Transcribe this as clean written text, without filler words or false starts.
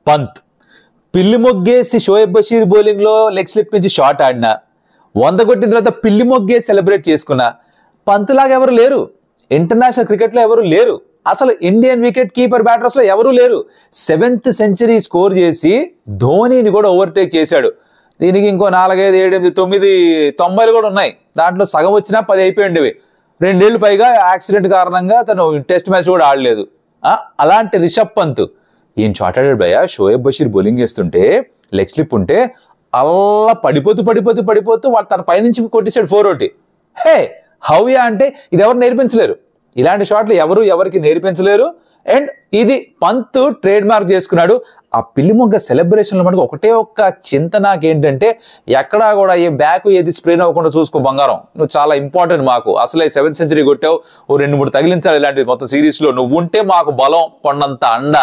పంత్ పిల్లి మొగ్గేసి షోయబ్ బషీర్ బౌలింగ్ లో leg slip నుంచి షాట్ ఆడినా 100 కొట్టిన తర్వాత పిల్లి మొగ్గేసి సెలబ్రేట్ చేసుకున్నా పంత్ లాగా ఎవరు లేరు. ఇంటర్నేషనల్ క్రికెట్ లో ఎవరు లేరు. అసలు ఇండియన్ వికెట్ కీపర్ బ్యాటర్స్ లో ఎవరూ లేరు. 7th సెంచరీ స్కోర్ చేసి ధోనీని కూడా ఓవర్టేక్ చేశాడు. దీనికి ఇంకో 4, 5, 7, 8, 9 90లు కూడా ఉన్నాయి. దాంట్లో సగం వచ్చినా 10 అయిపోయిండేవి. 2 ఏళ్ళు పైగా యాక్సిడెంట్ కారణంగా తను టెస్ట్ మ్యాచ్ కూడా ఆడలేదు. అలాంటి రిషబ్ పంత్ ఈయన షాట్ ఆడాడు భయ్య. షోయబ్ బషీర్ బౌలింగ్ చేస్తుంటే లెగ్ స్లిప్ ఉంటే అల్లా పడిపోతూ వాళ్ళు తన పైనుంచి కొట్టేశాడు 4 ఒకటి. హే హౌయా అంటే ఇది ఎవరు నేర్పించలేరు. ఇలాంటి షాట్లు ఎవరికి నేర్పించలేరు. అండ్ ఇది పంత్ ట్రేడ్ మార్క్ చేసుకున్నాడు. ఆ పిల్లి మొగ్గ సెలబ్రేషన్లో మనకు ఒకటే ఒక్క చింత నాకేంటంటే ఎక్కడా కూడా ఏ బ్యాక్ ఏది స్ప్రెయిన్ అవ్వకుండా చూసుకో బంగారం. నువ్వు చాలా ఇంపార్టెంట్ మాకు. అసలే 7th సెంచరీ కొట్టావు. ఓ 2-3 తగిలించాలి ఇలాంటివి మొత్తం సిరీస్ లో. నువ్వు ఉంటే మాకు బలం కొండంత అండ.